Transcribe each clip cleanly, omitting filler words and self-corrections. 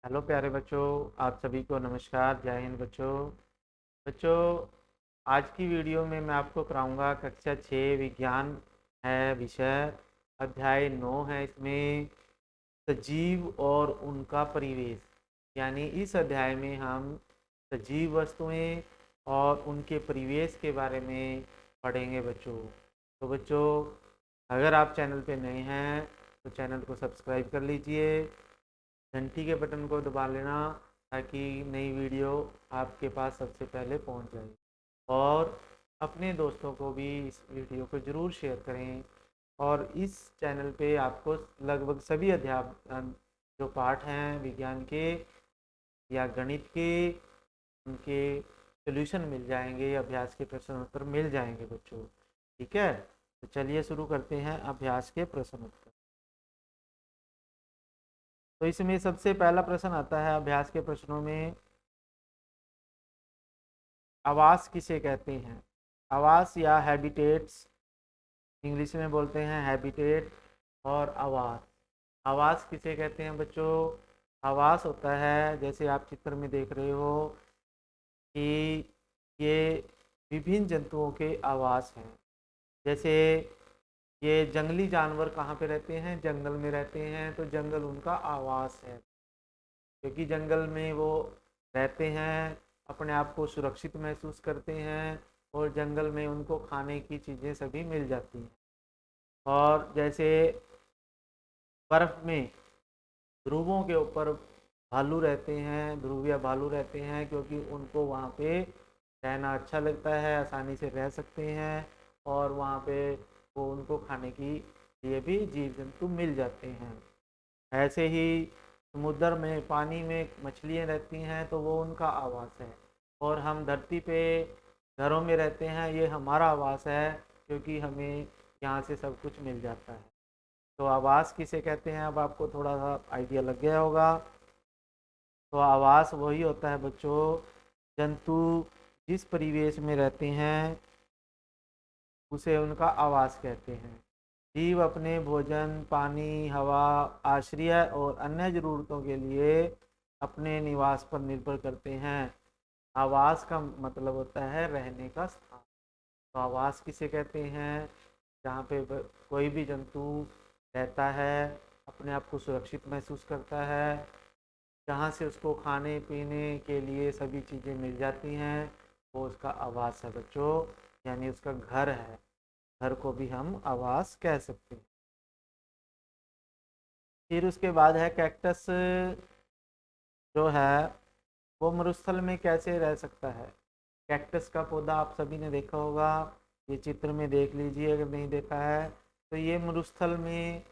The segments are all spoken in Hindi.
हेलो प्यारे बच्चों, आप सभी को नमस्कार। जय हिंद बच्चों। बच्चों, आज की वीडियो में मैं आपको कराऊंगा कक्षा 6 विज्ञान है विषय। अध्याय 9 है इसमें, सजीव और उनका परिवेश। यानी इस अध्याय में हम सजीव वस्तुएं और उनके परिवेश के बारे में पढ़ेंगे बच्चों। तो बच्चों, अगर आप चैनल पे नए हैं तो चैनल को सब्सक्राइब कर लीजिए, घंटी के बटन को दबा लेना ताकि नई वीडियो आपके पास सबसे पहले पहुंच जाए। और अपने दोस्तों को भी इस वीडियो को ज़रूर शेयर करें। और इस चैनल पे आपको लगभग सभी अध्यापन जो पाठ हैं विज्ञान के या गणित के, उनके सॉल्यूशन मिल जाएंगे, अभ्यास के प्रश्न उत्तर मिल जाएंगे बच्चों। ठीक है, तो चलिए शुरू करते हैं अभ्यास के प्रश्न उत्तर। तो इसमें सबसे पहला प्रश्न आता है अभ्यास के प्रश्नों में, आवास किसे कहते हैं। आवास या हैबिटेट्स, इंग्लिश में बोलते हैं हैबिटेट और आवास। आवास किसे कहते हैं बच्चों। आवास होता है, जैसे आप चित्र में देख रहे हो कि ये विभिन्न जंतुओं के आवास हैं। जैसे ये जंगली जानवर कहाँ पे रहते हैं, जंगल में रहते हैं, तो जंगल उनका आवास है, क्योंकि जंगल में वो रहते हैं, अपने आप को सुरक्षित महसूस करते हैं और जंगल में उनको खाने की चीज़ें सभी मिल जाती हैं। और जैसे बर्फ़ में ध्रुवों के ऊपर भालू रहते हैं, ध्रुवीय भालू रहते हैं, क्योंकि उनको वहाँ पे रहना अच्छा लगता है, आसानी से रह सकते हैं और वहाँ पे वो उनको खाने की लिए भी जीव जंतु मिल जाते हैं। ऐसे ही समुद्र में, पानी में मछलियाँ रहती हैं, तो वो उनका आवास है। और हम धरती पे घरों में रहते हैं, ये हमारा आवास है, क्योंकि हमें यहाँ से सब कुछ मिल जाता है। तो आवास किसे कहते हैं, अब आपको थोड़ा सा आइडिया लग गया होगा। तो आवास वही होता है बच्चों, जंतु जिस परिवेश में रहते हैं उसे उनका आवास कहते हैं। जीव अपने भोजन, पानी, हवा, आश्रय और अन्य ज़रूरतों के लिए अपने निवास पर निर्भर करते हैं। आवास का मतलब होता है रहने का स्थान। तो आवास किसे कहते हैं, जहाँ पे कोई भी जंतु रहता है, अपने आप को सुरक्षित महसूस करता है, जहाँ से उसको खाने पीने के लिए सभी चीज़ें मिल जाती हैं, वो उसका आवास है बच्चों, यानी उसका घर है। घर को भी हम आवास कह सकते हैं। फिर उसके बाद है कैक्टस, जो है वो मरुस्थल में कैसे रह सकता है। कैक्टस का पौधा आप सभी ने देखा होगा, ये चित्र में देख लीजिए अगर नहीं देखा है। तो ये मरुस्थल में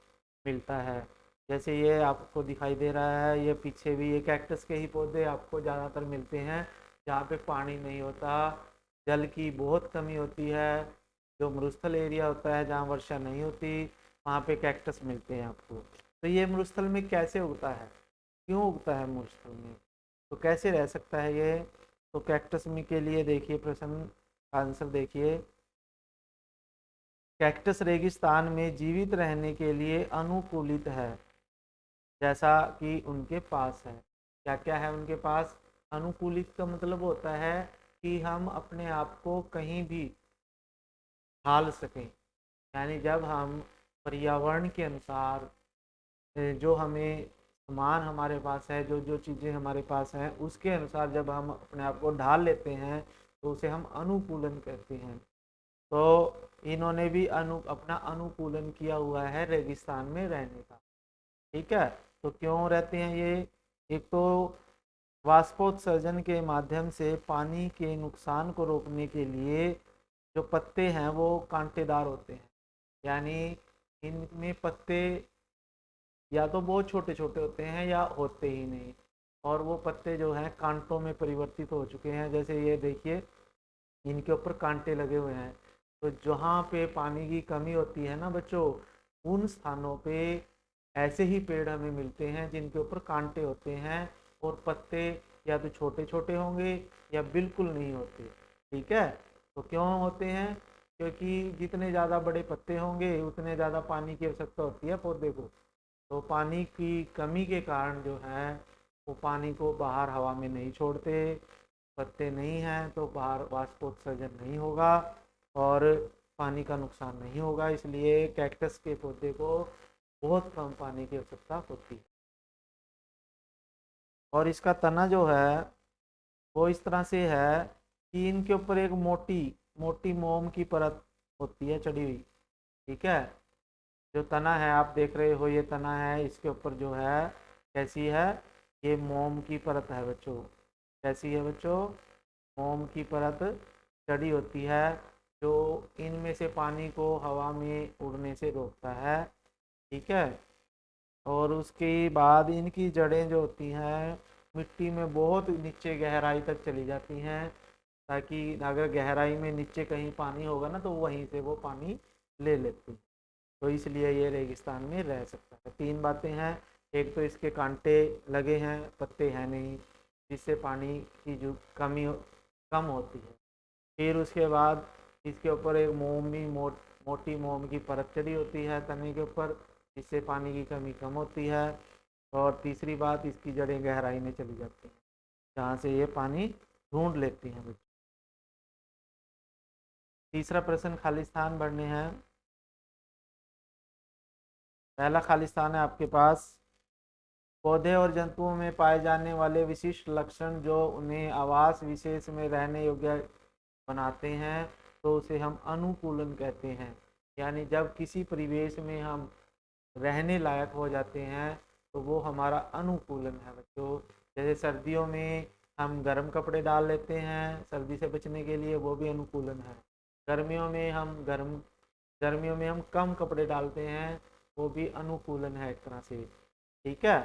मिलता है, जैसे ये आपको दिखाई दे रहा है, ये पीछे भी ये कैक्टस के ही पौधे आपको ज़्यादातर मिलते हैं जहाँ पे पानी नहीं होता, जल की बहुत कमी होती है। जो मरुस्थल एरिया होता है जहाँ वर्षा नहीं होती, वहाँ पे कैक्टस मिलते हैं आपको। तो ये मरुस्थल में कैसे उगता है, क्यों उगता है मरुस्थल में, तो कैसे रह सकता है ये। तो कैक्टस में के लिए देखिए प्रश्न का आंसर देखिए, कैक्टस रेगिस्तान में जीवित रहने के लिए अनुकूलित है, जैसा कि उनके पास है। क्या क्या है उनके पास। अनुकूलित का मतलब होता है कि हम अपने आप को कहीं भी ढाल सकें। यानी जब हम पर्यावरण के अनुसार जो हमें सामान हमारे पास है, जो जो चीज़ें हमारे पास हैं, उसके अनुसार जब हम अपने आप को ढाल लेते हैं तो उसे हम अनुकूलन कहते हैं। तो इन्होंने भी अपना अनुकूलन किया हुआ है रेगिस्तान में रहने का। ठीक है, तो क्यों रहते हैं ये। एक तो वाष्पोत्सर्जन के माध्यम से पानी के नुकसान को रोकने के लिए जो पत्ते हैं वो कांटेदार होते हैं, यानी इनमें पत्ते या तो बहुत छोटे छोटे होते हैं या होते ही नहीं, और वो पत्ते जो हैं कांटों में परिवर्तित हो चुके हैं। जैसे ये देखिए, इनके ऊपर कांटे लगे हुए हैं। तो जहाँ पे पानी की कमी होती है ना बच्चों, उन स्थानों पे ऐसे ही पेड़ हमें मिलते हैं जिनके ऊपर कांटे होते हैं, और पत्ते या तो छोटे छोटे होंगे या बिल्कुल नहीं होते। ठीक है, तो क्यों होते हैं, क्योंकि जितने ज़्यादा बड़े पत्ते होंगे उतने ज़्यादा पानी की आवश्यकता होती है पौधे को। तो पानी की कमी के कारण जो है वो पानी को बाहर हवा में नहीं छोड़ते। पत्ते नहीं हैं तो बाहर वाष्पोत्सर्जन नहीं होगा और पानी का नुकसान नहीं होगा, इसलिए कैक्टस के पौधे को बहुत कम पानी की आवश्यकता होती है। और इसका तना जो है वो इस तरह से है कि इनके ऊपर एक मोटी मोटी मोम की परत होती है चढ़ी हुई। ठीक है, जो तना है आप देख रहे हो, ये तना है, इसके ऊपर जो है कैसी है, ये मोम की परत है बच्चों। कैसी है बच्चों? मोम की परत चढ़ी होती है, जो इनमें से पानी को हवा में उड़ने से रोकता है। ठीक है, और उसके बाद इनकी जड़ें जो होती हैं मिट्टी में बहुत नीचे गहराई तक चली जाती हैं, ताकि अगर गहराई में नीचे कहीं पानी होगा ना तो वहीं से वो पानी ले लेती है। तो इसलिए ये रेगिस्तान में रह सकता है। तीन बातें हैं, एक तो इसके कांटे लगे हैं, पत्ते हैं नहीं, जिससे पानी की जो कम होती है। फिर उसके बाद इसके ऊपर एक मोटी मोम की परत चढ़ी होती है तने के ऊपर, जिससे पानी की कमी कम होती है। और तीसरी बात, इसकी जड़ें गहराई में चली जाती हैं, जहाँ से ये पानी ढूंढ लेती हैं। तीसरा प्रश्न खाली स्थान भरने हैं। पहला खाली स्थान है आपके पास, पौधे और जंतुओं में पाए जाने वाले विशिष्ट लक्षण जो उन्हें आवास विशेष में रहने योग्य बनाते हैं, तो उसे हम अनुकूलन कहते हैं। यानी जब किसी परिवेश में हम रहने लायक हो जाते हैं तो वो हमारा अनुकूलन है बच्चों। जैसे सर्दियों में हम गर्म कपड़े डाल लेते हैं सर्दी से बचने के लिए, वो भी अनुकूलन है। गर्मियों में हम गर्मियों में हम कम कपड़े डालते हैं, वो भी अनुकूलन है एक तरह से। ठीक है,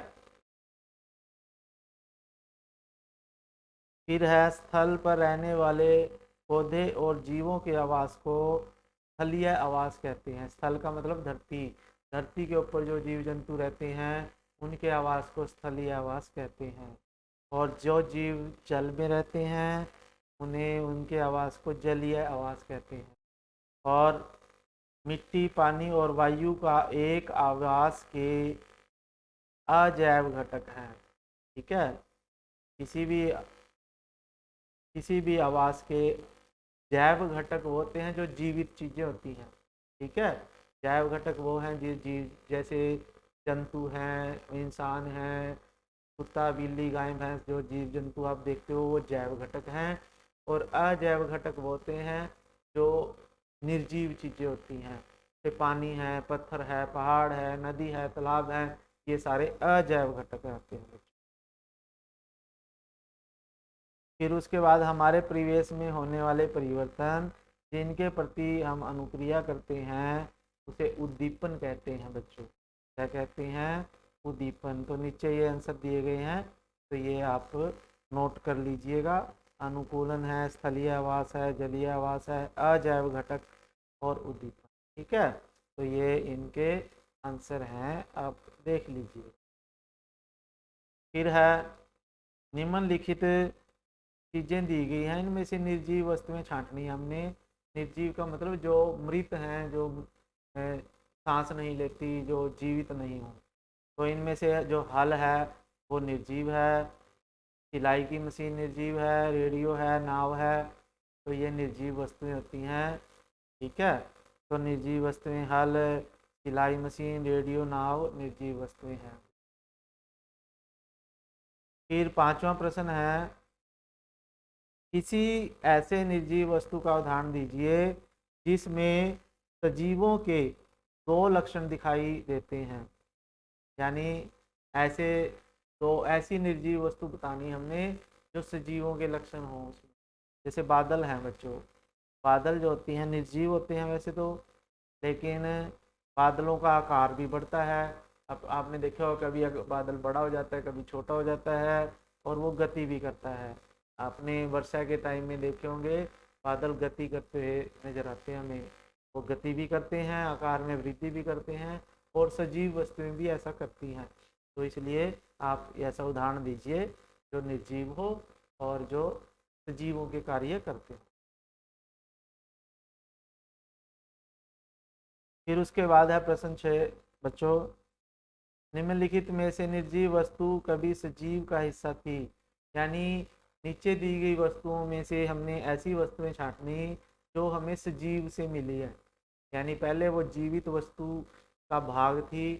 फिर है स्थल पर रहने वाले पौधे और जीवों के आवास को स्थलीय आवास कहते हैं। स्थल का मतलब धरती, धरती के ऊपर जो जीव जंतु रहते हैं उनके आवास को स्थलीय आवास कहते हैं। और जो जीव जल में रहते हैं उन्हें उनके आवास को जलीय आवास कहते हैं। और मिट्टी, पानी और वायु का एक आवास के अजैव घटक हैं। ठीक है, किसी भी किसी भी आवास के जैव घटक होते हैं जो जीवित चीज़ें होती हैं। ठीक है, जैव घटक वो हैं जीव, जैसे जंतु हैं, इंसान हैं, कुत्ता, बिल्ली, गाय, भैंस, जो जीव जंतु आप देखते हो वो जैव घटक हैं। और अजैव घटक वो होते हैं जो निर्जीव चीज़ें होती हैं, जैसे पानी है, पत्थर है, पहाड़ है, नदी है, तालाब है, ये सारे अजैव घटक आते हैं। फिर उसके बाद हमारे परिवेश में होने वाले परिवर्तन जिनके प्रति हम अनुक्रिया करते हैं उसे उद्दीपन कहते हैं बच्चों। क्या कहते हैं? उद्दीपन। तो नीचे ये आंसर दिए गए हैं, तो ये आप नोट कर लीजिएगा। अनुकूलन है, स्थलीय आवास है, जलीय आवास है, अजैव घटक और उद्दीपन। ठीक है, तो ये इनके आंसर हैं, आप देख लीजिए। फिर है निम्नलिखित चीज़ें दी गई हैं, इनमें से निर्जीव वस्तुएं छांटनी है हमने। निर्जीव का मतलब जो मृत हैं, जो सांस नहीं लेती, जो जीवित नहीं हो। तो इनमें से जो हल है वो निर्जीव है, सिलाई की मशीन निर्जीव है, रेडियो है, नाव है, तो ये निर्जीव वस्तुएं होती हैं। ठीक है, तो निर्जीव वस्तुएं हल, सिलाई मशीन, रेडियो, नाव निर्जीव वस्तुएं हैं। फिर पांचवा प्रश्न है, किसी ऐसे निर्जीव वस्तु का उदाहरण दीजिए जिसमें सजीवों के दो लक्षण दिखाई देते हैं। यानी ऐसे तो ऐसी निर्जीव वस्तु बतानी हमने जो सजीवों के लक्षण हों उसमें। जैसे बादल हैं बच्चों, बादल जो होती हैं निर्जीव होते हैं वैसे तो, लेकिन बादलों का आकार भी बढ़ता है। अब आपने देखा होगा कभी बादल बड़ा हो जाता है, कभी छोटा हो जाता है, और वो गति भी करता है। आपने वर्षा के टाइम में देखे होंगे बादल गति करते हुए नजर आते हैं हमें। वो गति भी करते हैं, आकार में वृद्धि भी करते हैं, और सजीव वस्तुएं भी ऐसा करती हैं। तो इसलिए आप ऐसा उदाहरण दीजिए जो निर्जीव हो और जो सजीवों के कार्य करते हैं। फिर उसके बाद है प्रश्न 6 बच्चों, निम्नलिखित में से निर्जीव वस्तु कभी सजीव का हिस्सा थी। यानी नीचे दी गई वस्तुओं में से हमने ऐसी वस्तुएं छांटनी जो हमें सजीव से मिली है, यानी पहले वो जीवित वस्तु का भाग थी,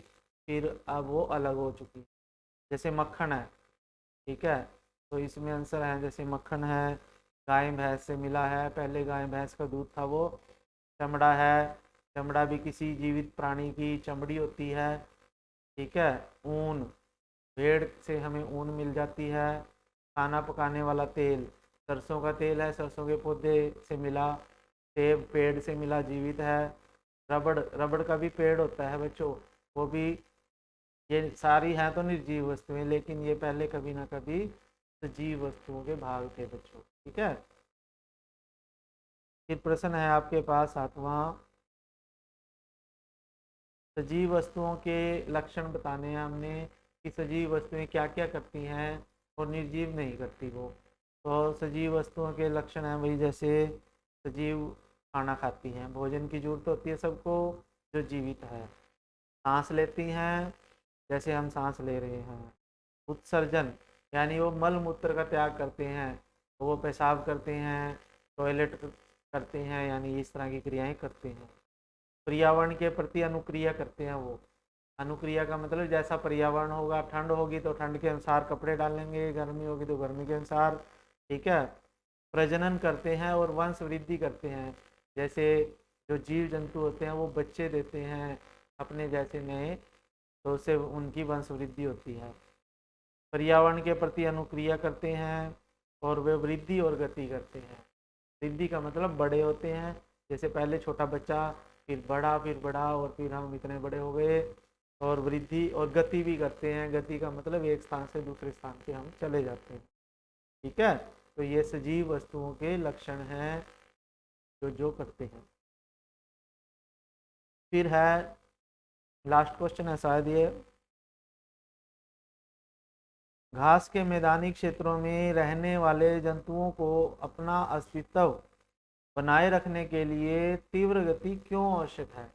फिर अब वो अलग हो चुकी। जैसे मक्खन है, ठीक है, तो इसमें आंसर है जैसे मक्खन है, गाय भैंस से मिला है, पहले गाय भैंस का दूध था वो। चमड़ा है, चमड़ा भी किसी जीवित प्राणी की चमड़ी होती है, ठीक है। ऊन, भेड़ से हमें ऊन मिल जाती है। खाना पकाने वाला तेल, सरसों का तेल है, सरसों के पौधे से मिला। सेब पेड़ से मिला, जीवित है। रबड़, रबड़ का भी पेड़ होता है बच्चों, वो भी। ये सारी हैं तो निर्जीव वस्तुएं, लेकिन ये पहले कभी ना कभी सजीव वस्तुओं के भाग थे बच्चों, ठीक है। फिर प्रश्न है आपके पास 7वां, सजीव वस्तुओं के लक्षण बताने हैं हमने कि सजीव वस्तुएं क्या क्या करती हैं और निर्जीव नहीं करती वो। तो सजीव वस्तुओं के लक्षण हैं वही, जैसे सजीव खाना खाती हैं, भोजन की जरूरत होती है सबको जो जीवित है। सांस लेती हैं, जैसे हम सांस ले रहे हैं। उत्सर्जन, यानी वो मल मूत्र का त्याग करते हैं, वो पेशाब करते हैं, टॉयलेट करते हैं, यानी इस तरह की क्रियाएं करते हैं। पर्यावरण के प्रति अनुक्रिया करते हैं वो। अनुक्रिया का मतलब जैसा पर्यावरण होगा, ठंड होगी तो ठंड के अनुसार कपड़े डालेंगे, गर्मी होगी तो गर्मी के अनुसार, ठीक है। प्रजनन करते हैं और वंश वृद्धि करते हैं, जैसे जो जीव जंतु होते हैं वो बच्चे देते हैं अपने जैसे नए, तो उससे उनकी वंश वृद्धि होती है। पर्यावरण के प्रति अनुक्रिया करते हैं और वे वृद्धि और गति करते हैं। वृद्धि का मतलब बड़े होते हैं, जैसे पहले छोटा बच्चा, फिर बड़ा और फिर हम इतने बड़े हो गए। और वृद्धि और गति भी करते हैं, गति का मतलब एक स्थान से दूसरे स्थान पे हम चले जाते हैं, ठीक है। तो ये सजीव वस्तुओं के लक्षण हैं जो जो करते हैं। फिर है लास्ट क्वेश्चन है शायद ये, घास के मैदानी क्षेत्रों में रहने वाले जंतुओं को अपना अस्तित्व बनाए रखने के लिए तीव्र गति क्यों आवश्यक है।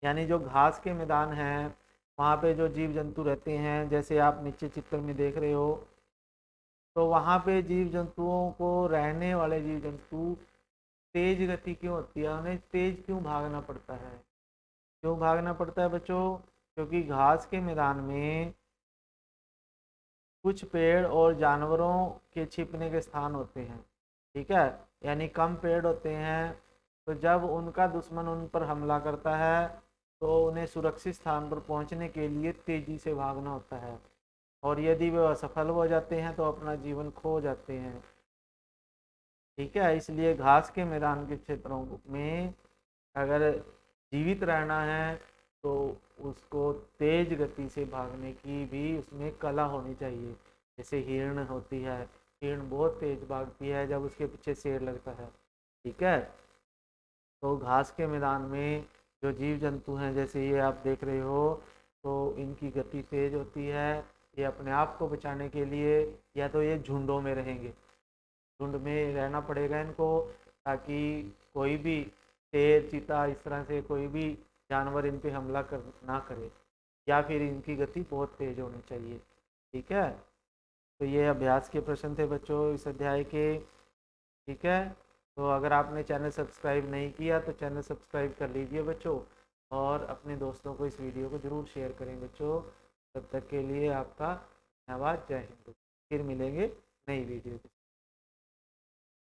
यानी जो घास के मैदान हैं वहाँ पे जो जीव जंतु रहते हैं, जैसे आप नीचे चित्र में देख रहे हो, तो वहाँ पे जीव जंतुओं को, रहने वाले जीव जंतु तेज गति क्यों होती है, उन्हें तेज क्यों भागना पड़ता है। क्यों भागना पड़ता है बच्चों, क्योंकि घास के मैदान में कुछ पेड़ और जानवरों के छिपने के स्थान होते हैं, ठीक है, यानी कम पेड़ होते हैं, तो जब उनका दुश्मन उन पर हमला करता है तो उन्हें सुरक्षित स्थान पर पहुंचने के लिए तेजी से भागना होता है, और यदि वे असफल हो जाते हैं तो अपना जीवन खो जाते हैं, ठीक है। इसलिए घास के मैदान के क्षेत्रों में अगर जीवित रहना है तो उसको तेज गति से भागने की भी उसमें कला होनी चाहिए। जैसे हिरण होती है, हिरण बहुत तेज भागती है जब उसके पीछे शेर लगता है, ठीक है। तो घास के मैदान में जो जीव जंतु हैं, जैसे ये आप देख रहे हो, तो इनकी गति तेज होती है। ये अपने आप को बचाने के लिए या तो ये झुंडों में रहेंगे, झुंड में रहना पड़ेगा इनको, ताकि कोई भी शेर, चीता, इस तरह से कोई भी जानवर इन पे हमला कर ना करे, या फिर इनकी गति बहुत तेज होनी चाहिए, ठीक है। तो ये अभ्यास के प्रश्न थे बच्चों इस अध्याय के, ठीक है। तो अगर आपने चैनल सब्सक्राइब नहीं किया तो चैनल सब्सक्राइब कर लीजिए बच्चों, और अपने दोस्तों को इस वीडियो को ज़रूर शेयर करें बच्चों। तब तक के लिए आपका धन्यवाद, जय हिंद। फिर मिलेंगे नई वीडियो के साथ।